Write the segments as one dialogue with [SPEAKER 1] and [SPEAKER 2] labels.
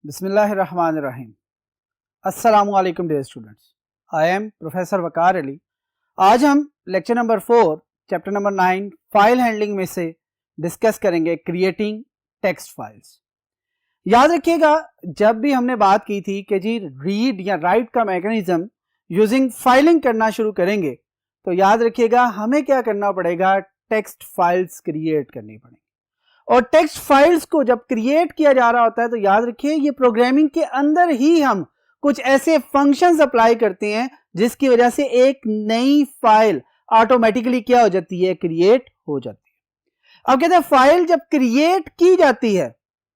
[SPEAKER 1] बिस्मिल्लाहिर्रहमानिर्रहीम। अस्सलामुअलैकुम dear students, I am professor Waqar Ali. आज हम lecture number 4 chapter number 9 file handling में से डिस्कस करेंगे क्रिएटिंग टेक्स्ट फाइल्स। याद रखिएगा, जब भी हमने बात की थी कि जी रीड या राइट का मैकेनिज्म यूजिंग फाइलिंग करना शुरू करेंगे, तो याद रखिएगा हमें क्या करना पड़ेगा, टेक्स्ट फाइल्स क्रिएट करनी पड़ेगी। और टेक्स्ट फाइल्स को जब क्रिएट किया जा रहा होता है तो याद रखिए ये प्रोग्रामिंग के अंदर ही हम कुछ ऐसे फंक्शंस अप्लाई करते हैं जिसकी वजह से एक नई फाइल ऑटोमेटिकली क्या हो जाती है, क्रिएट हो जाती है। अब कहते हैं फाइल जब क्रिएट की जाती है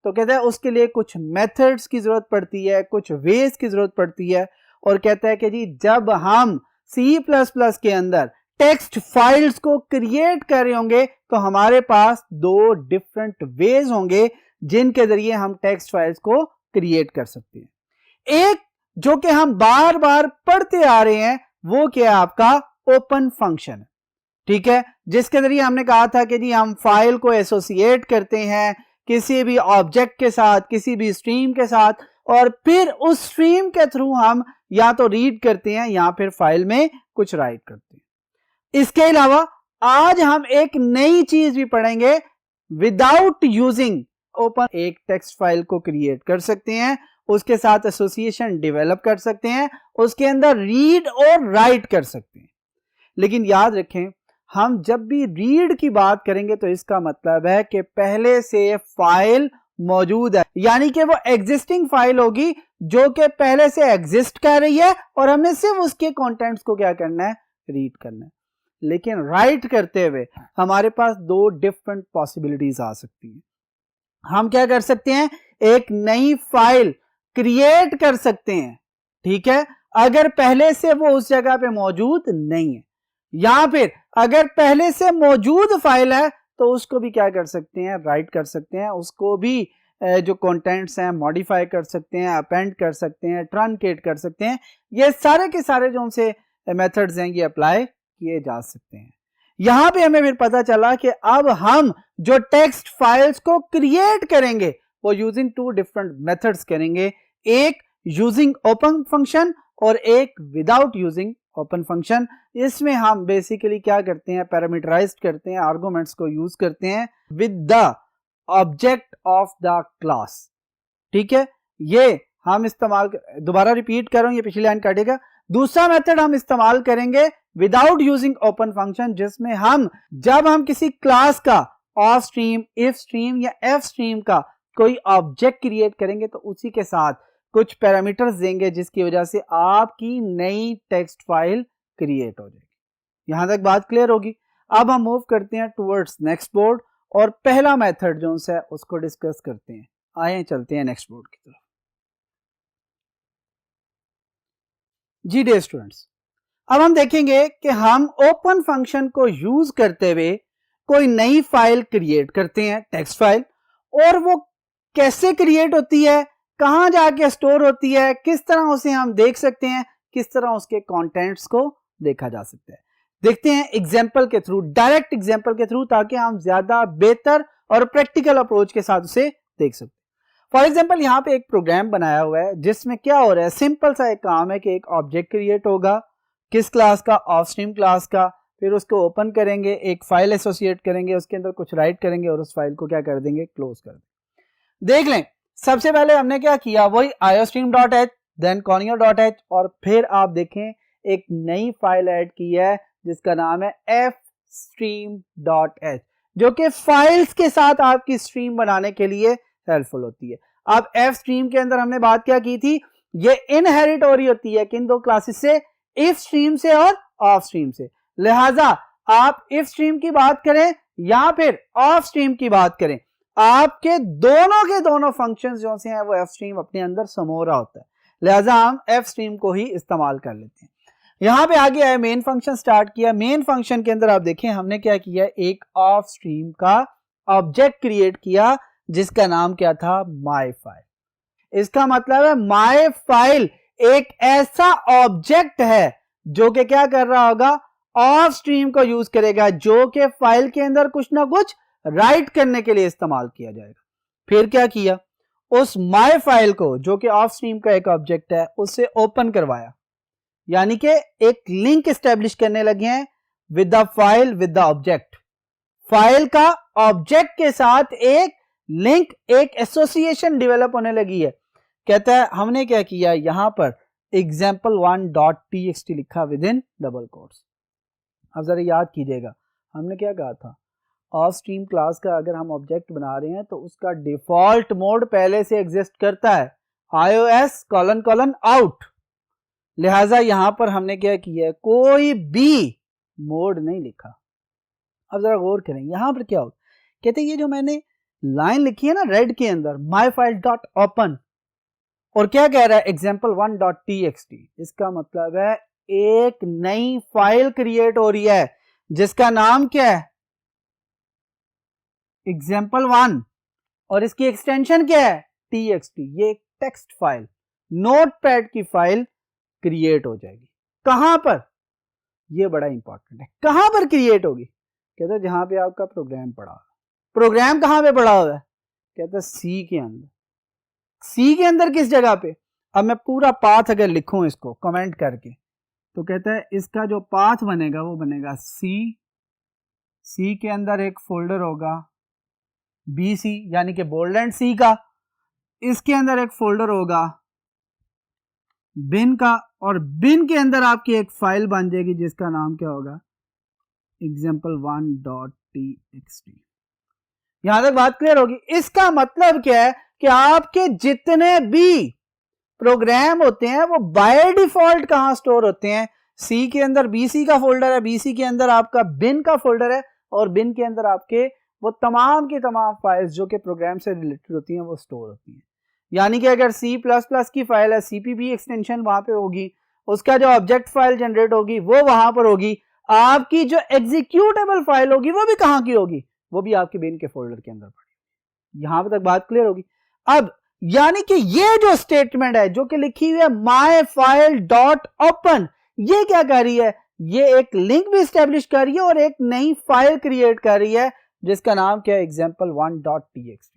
[SPEAKER 1] तो कहते हैं उसके लिए कुछ मेथड्स की जरूरत पड़ती है, कुछ वेज की जरूरत पड़ती है। और कहता है कि जी जब हम C++ के अंदर टेक्स्ट फाइल्स को क्रिएट कर रहे होंगे तो हमारे पास दो डिफरेंट वेज होंगे जिनके जरिए हम टेक्स्ट फाइल्स को क्रिएट कर सकते हैं। एक जो कि हम बार बार पढ़ते आ रहे हैं वो क्या है, आपका ओपन फंक्शन, ठीक है, जिसके जरिए हमने कहा था कि जी हम फाइल को एसोसिएट करते हैं किसी भी ऑब्जेक्ट के साथ, किसी भी स्ट्रीम के साथ, और फिर उस स्ट्रीम के थ्रू हम या तो रीड करते हैं या फिर फाइल में कुछ राइट करते हैं। इसके अलावा आज हम एक नई चीज भी पढ़ेंगे, विदाउट यूजिंग ओपन एक टेक्स्ट फाइल को क्रिएट कर सकते हैं, उसके साथ एसोसिएशन डेवलप कर सकते हैं, उसके अंदर रीड और राइट कर सकते हैं। लेकिन याद रखें, हम जब भी रीड की बात करेंगे तो इसका मतलब है कि पहले से फाइल मौजूद है, यानी कि वो एग्जिस्टिंग फाइल होगी जो कि पहले से एग्जिस्ट कर रही है और हमने सिर्फ उसके कंटेंट्स को क्या करना है, रीड करना है। लेकिन राइट करते हुए हमारे पास दो डिफरेंट पॉसिबिलिटीज आ सकती हैं। हम क्या कर सकते हैं, एक नई फाइल क्रिएट कर सकते हैं, ठीक है, अगर पहले से वो उस जगह पे मौजूद नहीं है, या फिर अगर पहले से मौजूद फाइल है तो उसको भी क्या कर सकते हैं, राइट कर सकते हैं, उसको भी जो कंटेंट्स हैं मॉडिफाई कर सकते हैं, अपेंड कर सकते हैं, ट्रंकेट कर सकते हैं। ये सारे के सारे जो उनसे मेथड्स हैं ये अप्लाई किए जा सकते हैं। यहां पे हमें फिर पता चला कि अब हम जो टेक्स्ट फाइल्स को क्रिएट करेंगे वो यूजिंग टू डिफरेंट मेथड्स करेंगे, एक यूजिंग ओपन फंक्शन और एक विदाउट यूजिंग ओपन फंक्शन। इसमें हम बेसिकली क्या करते हैं, पैरामीटराइज्ड करते हैं, आर्गुमेंट्स को यूज करते हैं with the object of the class, ठीक है। ये हम इस्तेमाल, दोबारा रिपीट कर रहा हूं, ये पिछली लाइन काटेगा। दूसरा मेथड हम इस्तेमाल करेंगे विदाउट यूजिंग ओपन फंक्शन, जिसमें हम जब हम किसी क्लास का ऑफ स्ट्रीम, इफ स्ट्रीम या एफ स्ट्रीम का कोई ऑब्जेक्ट क्रिएट करेंगे तो उसी के साथ कुछ पैरामीटर्स देंगे जिसकी वजह से आपकी नई टेक्स्ट फाइल क्रिएट हो जाएगी। यहां तक बात क्लियर होगी। अब हम मूव करते हैं टुवर्ड्स नेक्स्ट बोर्ड और पहला मेथड जो है उसको डिस्कस करते हैं। आए चलते हैं नेक्स्ट बोर्ड की तरफ। जी डियर स्टूडेंट्स, अब हम देखेंगे कि हम ओपन फंक्शन को यूज करते हुए कोई नई फाइल क्रिएट करते हैं, टेक्स्ट फाइल, और वो कैसे क्रिएट होती है, कहां जाके स्टोर होती है, किस तरह उसे हम देख सकते हैं, किस तरह उसके कंटेंट्स को देखा जा सकता है। देखते हैं एग्जांपल के थ्रू, डायरेक्ट एग्जांपल के थ्रू, ताकि हम ज्यादा बेहतर और प्रैक्टिकल अप्रोच के साथ उसे देख सकते हैं। फॉर एग्जाम्पल यहाँ पे एक प्रोग्राम बनाया हुआ है जिसमें क्या हो रहा है, सिंपल सा एक काम है कि एक ऑब्जेक्ट क्रिएट होगा, किस क्लास का, ऑफ स्ट्रीम क्लास का, फिर उसको ओपन करेंगे, एक फाइल एसोसिएट करेंगे, उसके अंदर कुछ राइट करेंगे और उस फाइल को क्या कर देंगे, क्लोज कर देंगे। देख लें, सबसे पहले हमने क्या किया, वही iostream.h, देन conio.h, और फिर आप देखें एक नई फाइल ऐड की है जिसका नाम है fstream.h, जो कि फाइल्स के साथ आपकी स्ट्रीम बनाने के लिए हेल्पफुल होती है। अब एफ स्ट्रीम के अंदर हमने बात क्या की थी, ये इनहेरिट हो रही होती है किन दो क्लासेस से, इफ स्ट्रीम से और ऑफ स्ट्रीम से। लिहाजा आप इफ स्ट्रीम की बात करें या फिर ऑफ स्ट्रीम की बात करें, आपके दोनों के दोनों फंक्शंस जो से हैं वो एफ स्ट्रीम अपने अंदर समो रहा होता है। लिहाजा हम एफ स्ट्रीम को ही इस्तेमाल कर लेते हैं। यहां पे आगे आए मेन फंक्शन स्टार्ट किया। मेन फंक्शन के अंदर आप देखें हमने क्या किया, एक ऑफ स्ट्रीम का ऑब्जेक्ट क्रिएट किया जिसका नाम क्या था, माई फाइल। इसका मतलब है माई फाइल एक ऐसा ऑब्जेक्ट है जो कि क्या कर रहा होगा, ऑफ स्ट्रीम को यूज करेगा, जो कि फाइल के अंदर कुछ ना कुछ राइट करने के लिए इस्तेमाल किया जाएगा। फिर क्या किया, उस माई फाइल को जो कि ऑफ स्ट्रीम का एक ऑब्जेक्ट है उससे ओपन करवाया, यानी कि एक लिंक एस्टेब्लिश करने लगे हैं with the file with the object. File का ऑब्जेक्ट के साथ एक लिंक, एक एसोसिएशन डेवलप होने लगी है। कहता है हमने क्या किया, यहां पर example1.txt लिखा विद इन डबल कोट्स। अब जरा याद कीजिएगा हमने क्या कहा था, ऑफ स्ट्रीम क्लास का अगर हम ऑब्जेक्ट बना रहे हैं तो उसका डिफॉल्ट मोड पहले से एग्जिस्ट करता है iOS : out। लिहाजा यहां पर हमने क्या किया है, कोई भी मोड नहीं लिखा। अब जरा गौर करें यहां पर क्या हो, कहते हैं ये जो मैंने लाइन लिखी है ना रेड के अंदर, myfile.open, और क्या कह रहा है example1.txt, इसका मतलब है एक नई फाइल क्रिएट हो रही है जिसका नाम क्या है example1, और इसकी एक्सटेंशन क्या है txt। ये एक टेक्स्ट फाइल, नोटपैड की फाइल क्रिएट हो जाएगी। कहां पर, ये बड़ा इंपॉर्टेंट है, कहां पर क्रिएट होगी, कहते हैं जहां पे आपका प्रोग्राम पड़ा हुआ। प्रोग्राम कहां पे पड़ा हुआ है, कहते हैं सी के अंदर। सी के अंदर किस जगह पे, अब मैं पूरा पाथ अगर लिखूं इसको कमेंट करके तो कहता है इसका जो पाथ बनेगा वो बनेगा सी के अंदर एक फोल्डर होगा BC यानी कि बोल्ड एंड सी का, इसके अंदर एक फोल्डर होगा बिन का, और बिन के अंदर आपकी एक फाइल बन जाएगी जिसका नाम क्या होगा example1.txt। यहां तक बात क्लियर होगी। इसका मतलब क्या है कि आपके जितने भी प्रोग्राम होते हैं वो बाय डिफॉल्ट कहां स्टोर होते हैं, सी के अंदर BC का फोल्डर है, BC के अंदर आपका बिन का फोल्डर है, और बिन के अंदर आपके वो तमाम की तमाम फाइल्स जो कि प्रोग्राम से रिलेटेड होती हैं वो स्टोर होती हैं। यानी कि अगर C++ की फाइल है, CPP एक्सटेंशन वहां पे होगी, उसका जो ऑब्जेक्ट फाइल जनरेट होगी वो वहां पर होगी, आपकी जो एग्जीक्यूटेबल फाइल होगी वो भी कहां की होगी, वो भी आपके बिन के फोल्डर के अंदर पड़ेगी। यहां तक बात क्लियर होगी। अब यानी कि ये जो स्टेटमेंट है जो कि लिखी हुई है myfile.open, ये क्या कर रही है, ये एक लिंक भी स्टैब्लिश कर रही है और एक नई फाइल क्रिएट कर रही है जिसका नाम क्या है example1.txt।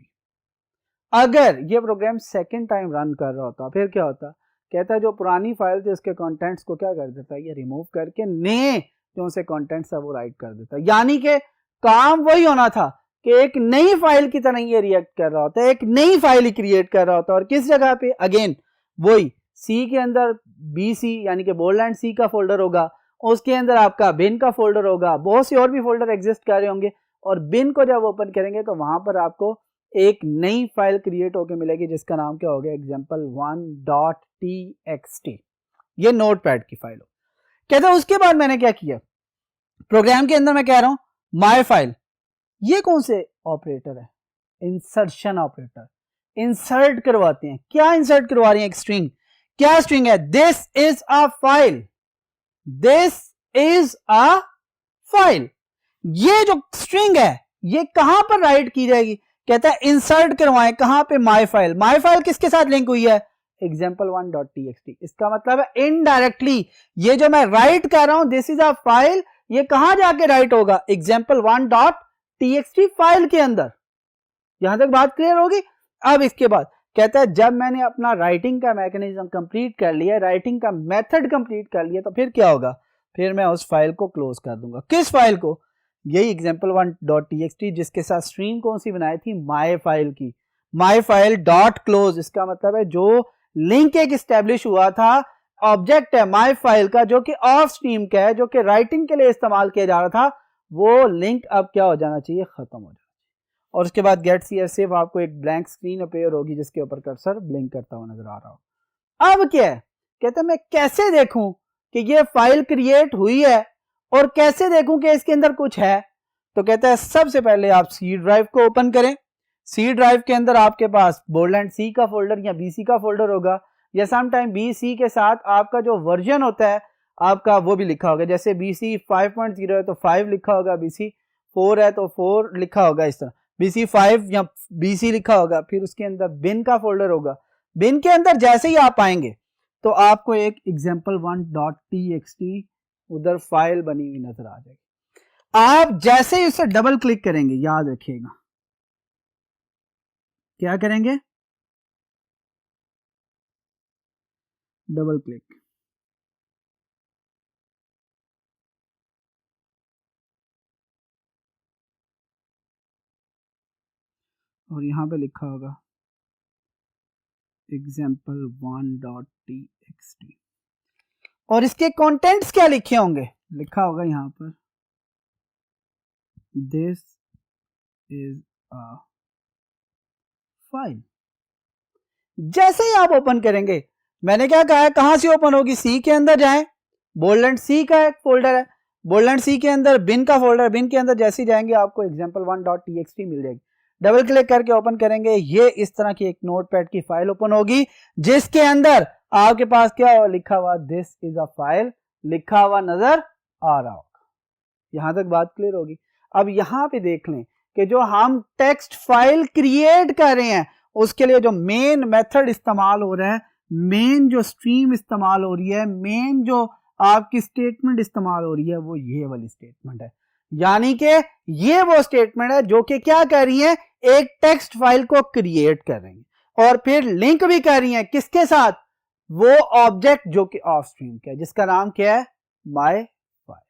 [SPEAKER 1] अगर ये प्रोग्राम सेकंड टाइम रन कर रहा होता फिर क्या होता, कहता है जो पुरानी फाइल थी उसके कंटेंट्स को क्या कर देता है, ये रिमूव करके नए जो उनसे कंटेंट्स है वो राइट कर देता है। यानी कि काम वही होना था कि एक नई फाइल की तरह ये रिएक्ट कर रहा होता है, एक नई फाइल ही क्रिएट कर रहा होता है। और किस जगह पे, अगेन वही सी के अंदर BC यानी कि बोल्ड एंड सी का फोल्डर होगा, उसके अंदर आपका बिन का फोल्डर होगा, बहुत से और भी फोल्डर एग्जिस्ट कर रहे होंगे, और बिन को जब ओपन करेंगे तो वहां पर आपको एक नई फाइल क्रिएट होकर मिलेगी जिसका नाम क्या हो गया example1.txt। ये नोटपैड की फाइल हो। कहते हैं उसके बाद मैंने क्या किया, प्रोग्राम के अंदर मैं कह रहा हूं माई फाइल, ये कौन से ऑपरेटर है, इंसर्शन ऑपरेटर, इंसर्ट करवाते हैं। क्या इंसर्ट करवा रही है, एक स्ट्रिंग। क्या स्ट्रिंग है, this is a file, this is a file. ये जो स्ट्रिंग है ये कहां पर राइट की जाएगी, कहता है इंसर्ट करवाएं कहां पे, माई फाइल। माई फाइल किसके साथ लिंक हुई है, example1.txt। इसका मतलब है इनडायरेक्टली ये जो मैं राइट कर रहा हूं दिस इज अ फाइल, ये कहां जाके राइट होगा, example1.txt फाइल के अंदर। यहां तक बात क्लियर होगी। अब इसके बाद कहता है जब मैंने अपना राइटिंग का मैकेनिज्म कंप्लीट कर लिया, राइटिंग का मेथड कंप्लीट कर लिया, तो फिर क्या होगा, फिर मैं उस फाइल को क्लोज कर दूंगा। किस फाइल को, यही example1.txt जिसके साथ स्ट्रीम कौन सी बनाई थी, माई फाइल की। माई फाइल डॉट क्लोज, इसका मतलब है जो लिंक एक स्टैब्लिश हुआ था, ऑब्जेक्ट है माई फाइल का जो कि ऑफ स्ट्रीम का है, जो कि राइटिंग के लिए इस्तेमाल किया जा रहा था, वो लिंक अब क्या हो जाना चाहिए, खत्म हो जाना चाहिए। और उसके बाद गेट CSV आपको एक ब्लैंक स्क्रीन अपीयर होगी जिसके ऊपर कर्सर ब्लिंक करता हुआ नजर आ रहा हो। अब क्या है, कहते हैं मैं कैसे देखूं कि ये फाइल क्रिएट हुई है और कैसे देखूं कि इसके अंदर कुछ है। तो कहता है सबसे पहले आप सी ड्राइव को ओपन करें। सी ड्राइव के अंदर आपके पास बोल्ड एंड सी का फोल्डर या BC का फोल्डर होगा, या सम टाइम BC के साथ आपका जो वर्जन होता है आपका वो भी लिखा होगा। जैसे BC 5.0 है तो 5 लिखा होगा, BC 4 है तो 4 लिखा होगा, इस तरह BC 5 या BC लिखा होगा। फिर उसके अंदर बिन का फोल्डर होगा, बिन के अंदर जैसे ही आप आएंगे तो आपको एक example1.txt उधर फाइल बनी हुई नजर आ जाएगी। आप जैसे ही उसे डबल क्लिक करेंगे, याद रखिएगा क्या करेंगे, डबल क्लिक, और यहाँ पे लिखा होगा example1.txt और इसके कंटेंट्स क्या लिखे होंगे, लिखा होगा यहाँ पर दिस इज अ फाइल। जैसे ही आप ओपन करेंगे, मैंने क्या कहा है, कहां से ओपन होगी, सी के अंदर जाएं, बोल्ड एंड सी का एक फोल्डर है, बोल्ड एंड सी के अंदर बिन का फोल्डर, बिन के अंदर जैसे ही जाएंगे आपको example1.txt मिल जाएगी। डबल क्लिक करके ओपन करेंगे, ये इस तरह की एक नोटपैड की फाइल ओपन होगी जिसके अंदर आपके पास क्या लिखा हुआ, दिस इज अ फाइल लिखा हुआ नजर आ रहा होगा। यहां तक बात क्लियर होगी। अब यहां पे देख लें कि जो हम टेक्स्ट फाइल क्रिएट कर रहे हैं उसके लिए जो मेन मेथड इस्तेमाल हो रहा है, मेन जो स्ट्रीम इस्तेमाल हो रही है, मेन जो आपकी स्टेटमेंट इस्तेमाल हो रही है, वो ये वाली स्टेटमेंट है। यानी कि ये वो स्टेटमेंट है जो कि क्या कर रही है, एक टेक्स्ट फाइल को क्रिएट कर रही है और फिर लिंक भी कर रही है किसके साथ, वो ऑब्जेक्ट जो कि ऑफ स्ट्रीम का है, जिसका नाम क्या है, माय फाइल।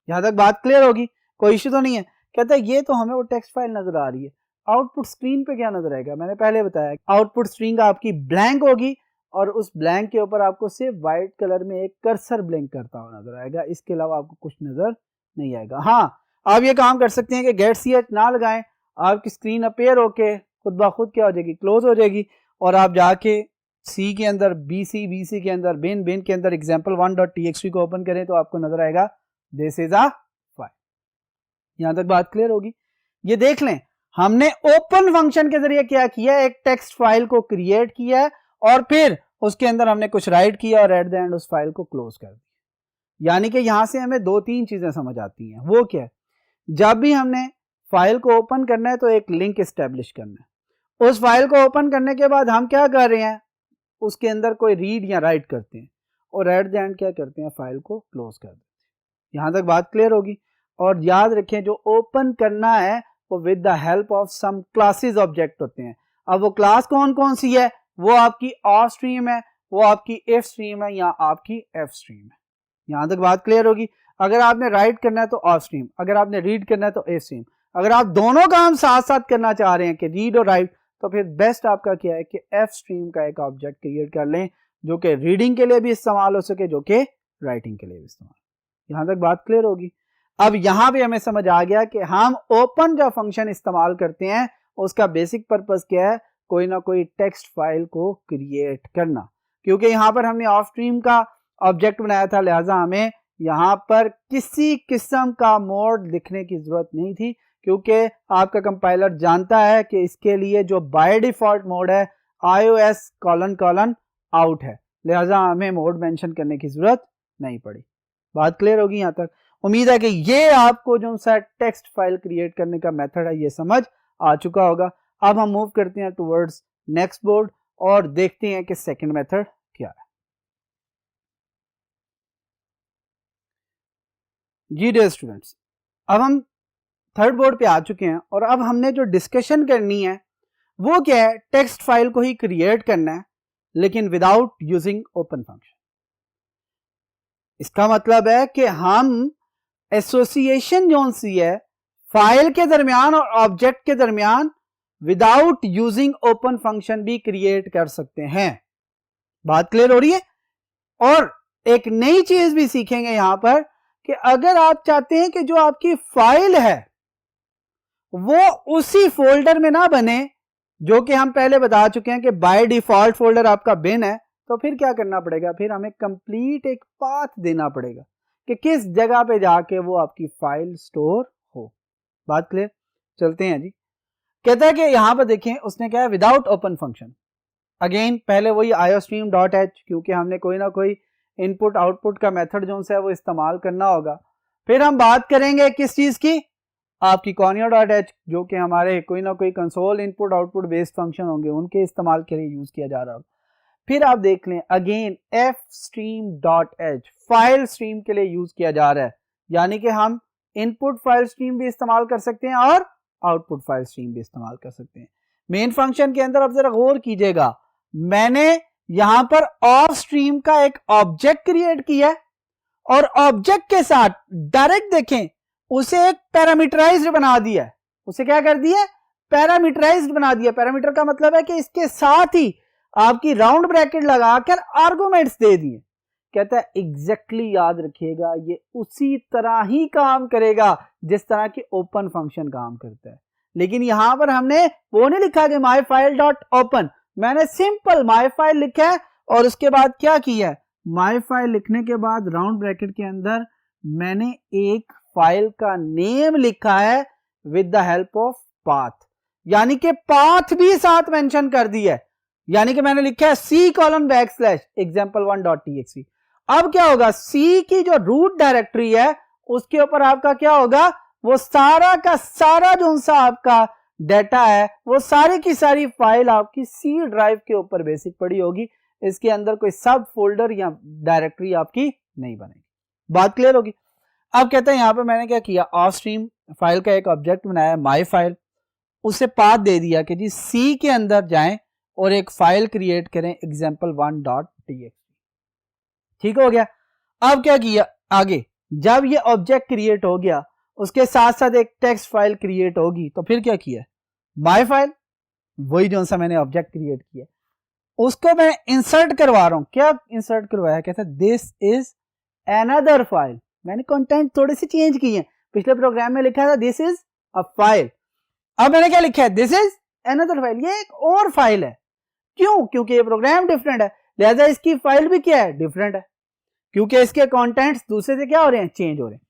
[SPEAKER 1] यहां तक बात क्लियर होगी, कोई इश्यू तो नहीं है। कहता है ये तो हमें वो टेक्स्ट फाइल नजर आ रही है, आउटपुट स्क्रीन पे क्या नजर आएगा, मैंने पहले बताया आउटपुट स्क्रीन का आपकी ब्लैंक होगी और उस ब्लैंक के ऊपर आपको सिर्फ व्हाइट कलर में एक कर्सर ब्लिंक करता हुआ नजर आएगा, इसके अलावा आपको कुछ नजर नहीं आएगा। हाँ, आप ये काम कर सकते हैं कि गेट ch ना लगाएं, आपकी स्क्रीन अपेयर होके खुद ब खुद क्या हो जाएगी, क्लोज हो जाएगी और आप जाके सी के अंदर bc के अंदर बिन के अंदर example1.txt को ओपन करें तो आपको नजर आएगा दिस इज अ फाइल। यहां तक बात क्लियर होगी। ये देख लें, हमने ओपन फंक्शन के जरिए क्या किया, एक टेक्स्ट फाइल को क्रिएट किया है और फिर उसके अंदर हमने कुछ राइट किया और एट द एंड उस फाइल को क्लोज कर दिया। यानी कि यहां से हमें दो तीन चीजें समझ आती हैं। वो क्या है, जब भी हमने फाइल को ओपन करना है तो एक लिंक एस्टेब्लिश करना है, उस फाइल को ओपन करने के बाद हम क्या कर रहे हैं, उसके अंदर कोई रीड या राइट करते हैं और एट द एंड क्या करते हैं, फाइल को क्लोज कर देते हैं। यहां तक बात क्लियर होगी। और याद रखें, जो ओपन करना है वो with the help of some classes object होते हैं। अब वो क्लास कौन कौन सी है, वो आपकी ऑफ स्ट्रीम है, वो आपकी इफ स्ट्रीम है या आपकी एफ स्ट्रीम है। यहां तक बात क्लियर होगी। अगर आपने राइट करना है तो ऑफ स्ट्रीम, अगर आपने रीड करना है तो एफ स्ट्रीम। अगर आप दोनों काम साथ साथ करना चाह रहे हैं कि रीड और राइट, तो फिर बेस्ट आपका क्या है कि एफ स्ट्रीम का एक ऑब्जेक्ट क्रिएट कर लें जो कि रीडिंग के लिए भी इस्तेमाल हो सके, जो कि राइटिंग के लिए भी इस्तेमाल। यहां तक बात क्लियर होगी। अब यहां भी हमें समझ आ गया कि हम ओपन जो फंक्शन इस्तेमाल करते हैं उसका बेसिक पर्पस क्या है, कोई ना कोई टेक्स्ट फाइल को क्रिएट करना। क्योंकि यहां पर हमने ऑफ स्ट्रीम का ऑब्जेक्ट बनाया था, लिहाजा हमें यहां पर किसी किस्म का मोड लिखने की जरूरत नहीं थी, क्योंकि आपका कंपाइलर जानता है कि इसके लिए जो बाय डिफॉल्ट मोड है iOS : out है, लिहाजा हमें मोड मेंशन करने की जरूरत नहीं पड़ी। बात क्लियर होगी यहां तक। उम्मीद है कि ये आपको जो सा टेक्स्ट फाइल क्रिएट करने का मेथड है ये समझ आ चुका होगा। अब हम मूव करते हैं टुवर्ड्स नेक्स्ट बोर्ड और देखते हैं कि सेकंड मेथड क्या है। जी डियर स्टूडेंट्स, अब हम थर्ड बोर्ड पे आ चुके हैं और अब हमने जो डिस्कशन करनी है वो क्या है, टेक्स्ट फाइल को ही क्रिएट करना है लेकिन विदाउट यूजिंग ओपन फंक्शन। इसका मतलब है कि हम एसोसिएशन जो सी है फाइल के दरमियान और ऑब्जेक्ट के दरमियान विदाउट यूजिंग ओपन फंक्शन भी क्रिएट कर सकते हैं। बात क्लियर हो रही है। और एक नई चीज भी सीखेंगे यहां पर कि अगर आप चाहते हैं कि जो आपकी फाइल है वो उसी फोल्डर में ना बने जो कि हम पहले बता चुके हैं कि बाय डिफॉल्ट फोल्डर आपका बिन है, तो फिर क्या करना पड़ेगा, फिर हमें कंप्लीट एक पाथ देना पड़ेगा कि किस जगह पे जाके वो आपकी फाइल स्टोर हो। बात क्लियर, चलते हैं जी। कहता है कि यहां पर देखें उसने क्या है, विदाउट ओपन फंक्शन। अगेन पहले वही iostream.h, क्योंकि हमने कोई ना कोई इनपुट आउटपुट का मेथड जो है वो इस्तेमाल करना होगा। फिर हम बात करेंगे किस चीज की, आपकी conio.h, जो कि हमारे कोई ना कोई console input output based function होंगे उनके इस्तेमाल के लिए यूज किया जा रहा होगा। फिर आप देख लें अगेन fstream.h फाइल स्ट्रीम के लिए यूज किया जा रहा है, यानी कि हम इनपुट फाइल स्ट्रीम भी इस्तेमाल कर सकते हैं और आउटपुट फाइल स्ट्रीम भी इस्तेमाल कर सकते हैं। मेन फंक्शन के अंदर आप जरा गौर कीजिएगा, मैंने यहां पर ऑफ स्ट्रीम का एक ऑब्जेक्ट क्रिएट किया है और ऑब्जेक्ट के साथ डायरेक्ट देखें उसे एक पैरामीटराइज्ड बना दिया है। उसे क्या कर दिया? पैरामीटराइज्ड बना दिया। पैरामीटर का मतलब है कि इसके साथ ही आपकी राउंड ब्रैकेट लगाकर आर्गुमेंट्स दे दिए। कहता है एग्जैक्टली याद रखिएगा ये उसी तरह ही काम करेगा जिस तरह की ओपन फंक्शन काम करता है, लेकिन यहां पर हमने वो नहीं लिखा कि माई फाइल डॉट ओपन, मैंने सिंपल माई फाइल लिखा है और उसके बाद क्या किया है, माई फाइल लिखने के बाद राउंड ब्रैकेट के अंदर मैंने एक फाइल का नेम लिखा है with the help of path, यानी कि पाथ भी साथ मेंशन कर दिया है। यानी कि मैंने लिखा है c:\example1.txt। अब क्या होगा, सी की जो रूट डायरेक्टरी है उसके ऊपर आपका क्या होगा, वो सारा का सारा जो सा आपका डाटा है वो सारी की सारी फाइल आपकी सी ड्राइव के ऊपर बेसिक पड़ी होगी। इसके अंदर कोई सब फोल्डर या डायरेक्टरी आपकी नहीं बनेगी। बात क्लियर होगी? अब कहते हैं यहां पर मैंने क्या किया, ऑफ स्ट्रीम फाइल का एक ऑब्जेक्ट बनाया माई फाइल, उसे पाथ दे दिया कि जी सी के अंदर जाएं और एक फाइल क्रिएट करें example1.txt। ठीक हो गया। अब क्या किया आगे, जब ये ऑब्जेक्ट क्रिएट हो गया उसके साथ साथ एक टेक्स्ट फाइल क्रिएट होगी, तो फिर क्या किया, माई फाइल वही जो सा मैंने ऑब्जेक्ट क्रिएट किया उसको मैं इंसर्ट करवा रहा हूं। क्या इंसर्ट करवाया, कहता है दिस इज अनदर फाइल। मैंने कंटेंट थोड़ी सी चेंज की है, पिछले प्रोग्राम में लिखा था दिस इज अ फाइल, अब मैंने क्या लिखा है, दिस इज अनदर फाइल, ये एक और फाइल है। क्यों? क्योंकि ये प्रोग्राम डिफरेंट है, लिहाजा इसकी फाइल भी क्या है, डिफरेंट है, क्योंकि इसके कंटेंट्स दूसरे से क्या हो रहे हैं, चेंज हो रहे हैं।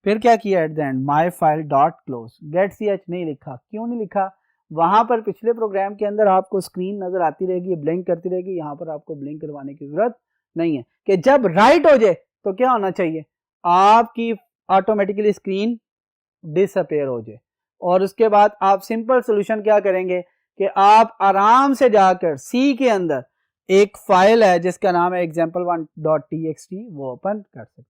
[SPEAKER 1] फिर क्या किया at the end, my file dot close, get C H नहीं लिखा। क्यों नहीं लिखा, वहां पर पिछले प्रोग्राम के अंदर आपको स्क्रीन नजर आती रहेगी, ब्लिंक करती रहेगी, यहां पर आपको ब्लिंक करवाने की जरूरत नहीं है। कि जब राइट हो जाए तो क्या होना चाहिए, आपकी ऑटोमेटिकली स्क्रीन डिसअपेयर हो जाए, और उसके बाद आप सिंपल सोल्यूशन क्या करेंगे कि आप आराम से जाकर सी के अंदर एक फाइल है जिसका नाम है example1.txt, वो ओपन कर सकते हैं।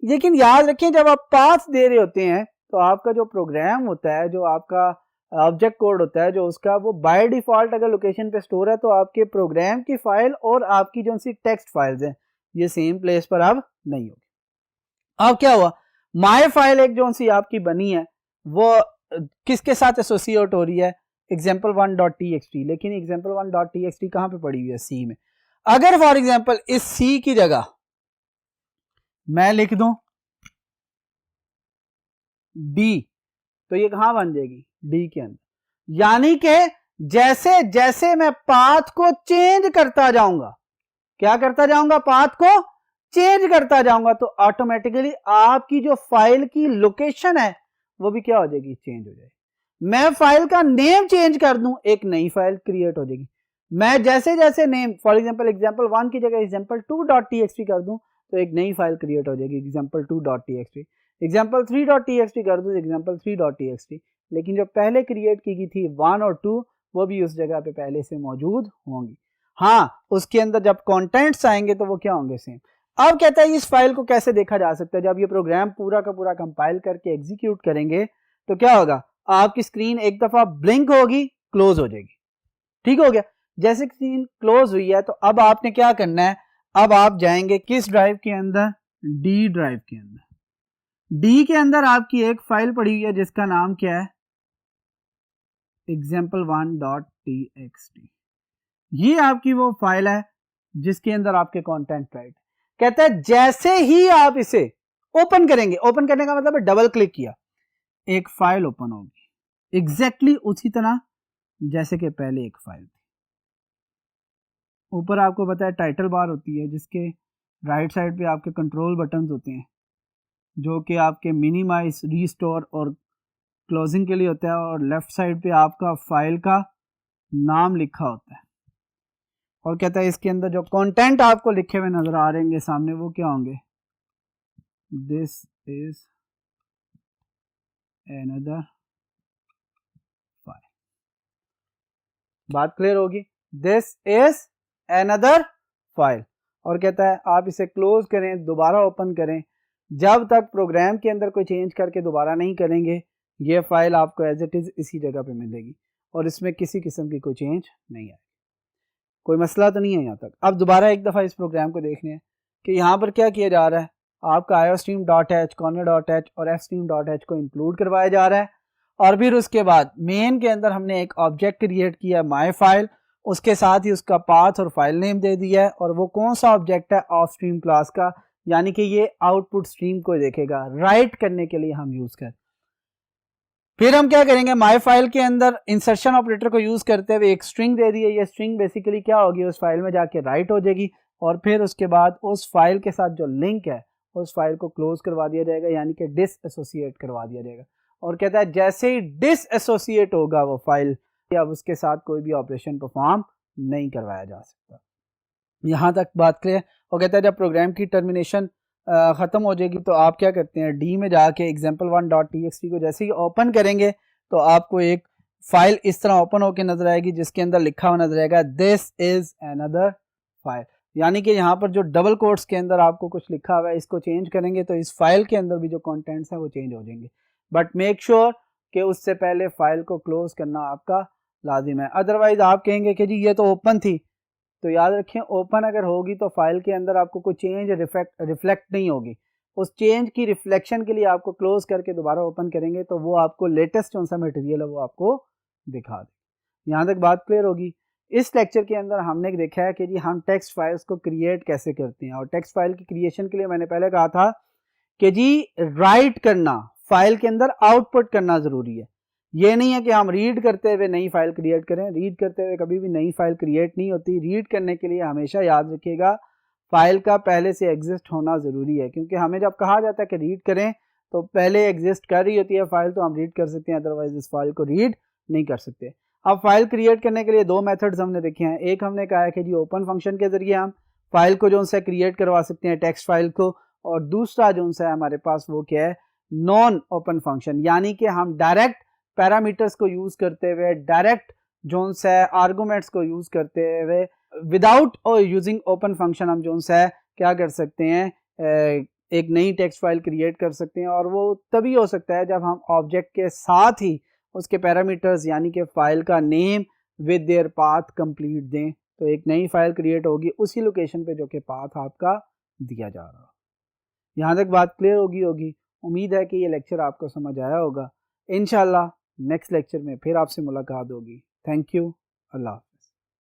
[SPEAKER 1] लेकिन याद रखें जब आप पाथ दे रहे होते हैं तो आपका जो प्रोग्राम होता है, जो आपका ऑब्जेक्ट कोड होता है, जो उसका वो बाय डिफॉल्ट अगर लोकेशन पे स्टोर है तो आपके प्रोग्राम की फाइल और आपकी जो सी टेक्स्ट फाइल्स हैं ये सेम प्लेस पर अब नहीं होगी। अब क्या हुआ, माई फाइल एक जो सी आपकी बनी है वो किसके साथ एसोसिएट हो रही है, example1.txt, लेकिन example1.txt कहां पे पड़ी हुई है, सी में। अगर फॉर एग्जांपल इस सी की जगह मैं लिख दूं डी, तो ये कहां बन जाएगी, डी के अंदर। यानी कि जैसे जैसे मैं पाथ को चेंज करता जाऊंगा, क्या करता जाऊंगा, पाथ को चेंज करता जाऊंगा, तो ऑटोमेटिकली आपकी जो फाइल की लोकेशन है वो भी क्या हो जाएगी, चेंज हो जाएगी। मैं फाइल का नेम चेंज कर दूं, एक नई फाइल क्रिएट हो जाएगी। मैं जैसे जैसे नेम फॉर एग्जांपल example1 की जगह example2.txt कर दूं तो एक नई फाइल क्रिएट हो जाएगी example2.txt। example3.txt कर दूं example3.txt, लेकिन जो पहले क्रिएट की गई थी 1 और 2 वो भी उस जगह पे पहले से मौजूद होंगी। हाँ, उसके अंदर जब कंटेंट्स आएंगे तो वो क्या होंगे, सेम। अब कहता है इस फाइल को कैसे देखा जा सकता है, जब ये प्रोग्राम पूरा का पूरा कंपाइल करके एग्जीक्यूट करेंगे तो क्या होगा, आपकी स्क्रीन एक दफा ब्लिंक होगी, क्लोज हो जाएगी। ठीक हो गया। जैसे स्क्रीन क्लोज हुई है तो अब आपने क्या करना है, अब आप जाएंगे किस ड्राइव के अंदर, डी ड्राइव के अंदर। डी के अंदर आपकी एक फाइल पड़ी हुई है जिसका नाम क्या है, example1.txt। ये आपकी वो फाइल है जिसके अंदर आपके कंटेंट राइट। कहता है जैसे ही आप इसे ओपन करेंगे, ओपन करने का मतलब है डबल क्लिक किया, एक फाइल ओपन होगी एग्जैक्टली उसी तरह जैसे कि पहले एक फाइल थी। ऊपर आपको पता है टाइटल बार होती है जिसके राइट साइड पे आपके कंट्रोल बटन्स होते हैं जो कि आपके मिनिमाइज, रीस्टोर और क्लोजिंग के लिए होता है, और लेफ्ट साइड पे आपका फाइल का नाम लिखा होता है। और कहता है इसके अंदर जो कंटेंट आपको लिखे हुए नजर आ रहे हैं सामने वो क्या होंगे, दिस इज अनदर फाइल। बात क्लियर होगी, दिस इज अनदर फाइल। और कहता है आप इसे क्लोज करें, दोबारा ओपन करें, जब तक प्रोग्राम के अंदर कोई चेंज करके दोबारा नहीं करेंगे ये फाइल आपको एज इट इज इसी जगह पे मिलेगी और इसमें किसी किस्म की कोई चेंज नहीं आएगी। कोई मसला तो नहीं है यहाँ तक। अब दोबारा एक दफ़ा इस प्रोग्राम को देखने हैं कि यहाँ पर क्या किया जा रहा है। आपका iostream.h, corner.h और fstream.h को इंक्लूड करवाया जा रहा है और फिर उसके बाद मेन के अंदर हमने एक ऑब्जेक्ट क्रिएट किया माई फाइल, उसके साथ ही उसका पाथ और फाइल नेम दे दिया है और वो कौन सा ऑब्जेक्ट है ऑफ स्ट्रीम क्लास का, यानी कि ये आउटपुट स्ट्रीम को देखेगा, राइट करने के लिए हम यूज करें। फिर हम क्या करेंगे, माई फाइल के अंदर इंसर्शन ऑपरेटर को यूज करते हुए एक स्ट्रिंग दे दी है। ये स्ट्रिंग बेसिकली क्या होगी, उस फाइल में जाके राइट हो जाएगी और फिर उसके बाद उस फाइल के साथ जो लिंक है उस फाइल को क्लोज करवा दिया जाएगा, यानी कि डिसएसोसिएट करवा दिया जाएगा। और कहता है जैसे ही डिसएसोसिएट होगा वो फाइल, अब उसके साथ कोई भी ऑपरेशन परफॉर्म नहीं करवाया जा सकता। यहाँ तक बात क्लियर। और कहता है जब प्रोग्राम की टर्मिनेशन ख़त्म हो जाएगी तो आप क्या करते हैं, डी में जाके example1.txt को जैसे ही ओपन करेंगे तो आपको एक फाइल इस तरह ओपन होकर नजर आएगी जिसके अंदर लिखा हुआ नजर आएगा दिस इज अनदर फाइल, यानी कि यहाँ पर जो डबल कोट्स के अंदर आपको कुछ लिखा हुआ है इसको चेंज करेंगे तो इस फाइल के अंदर भी जो कंटेंट्स हैं वो चेंज हो जाएंगे। बट मेक श्योर कि उससे पहले फाइल को क्लोज करना आपका लाजिम है, अदरवाइज आप कहेंगे कि जी ये तो ओपन थी। तो याद रखें ओपन अगर होगी तो फाइल के अंदर आपको कोई चेंज रिफ्लेक्ट नहीं होगी, उस चेंज की रिफ्लेक्शन के लिए आपको क्लोज करके दोबारा ओपन करेंगे तो वो आपको लेटेस्ट कौन सा मटेरियल है वो आपको दिखा दे। यहाँ तक बात क्लियर होगी। इस लेक्चर के अंदर हमने देखा है कि जी हम टेक्स्ट फाइल्स को क्रिएट कैसे करते हैं, और टेक्स्ट फाइल की क्रिएशन के लिए मैंने पहले कहा था कि जी राइट करना, फाइल के अंदर आउटपुट करना ज़रूरी है। ये नहीं है कि हम रीड करते हुए नई फाइल क्रिएट करें, रीड करते हुए कभी भी नई फाइल क्रिएट नहीं होती। रीड करने के लिए हमेशा याद रखिएगा फाइल का पहले से एग्जिस्ट होना ज़रूरी है, क्योंकि हमें जब कहा जाता है कि रीड करें तो पहले एग्जिस्ट कर रही होती है फाइल तो हम रीड कर सकते हैं, अदरवाइज इस फाइल को रीड नहीं कर सकते। अब फाइल क्रिएट करने के लिए दो मेथड्स हमने देखे हैं। एक हमने कहा है कि जी ओपन फंक्शन के जरिए हम फाइल को जो उनसे क्रिएट करवा सकते हैं टेक्स्ट फाइल को, और दूसरा जो उनसे हमारे पास वो क्या है, नॉन ओपन फंक्शन, यानी कि हम डायरेक्ट पैरामीटर्स को यूज करते हुए, डायरेक्ट जोन से आर्गुमेंट्स को यूज करते हुए, विदाउट और यूजिंग ओपन फंक्शन हम जोन से क्या कर सकते हैं, एक नई टेक्स्ट फाइल क्रिएट कर सकते हैं। और वो तभी हो सकता है जब हम ऑब्जेक्ट के साथ ही उसके पैरामीटर्स यानी कि फाइल का name with their path complete दें, तो एक नई फाइल क्रिएट होगी उसी लोकेशन पे जो कि पाथ आपका दिया जा रहा हो। यहाँ तक बात क्लियर होगी। उम्मीद है कि ये लेक्चर आपको समझ आया होगा। इंशाल्लाह नेक्स्ट लेक्चर में फिर आपसे मुलाकात होगी। Thank you. अल्लाह।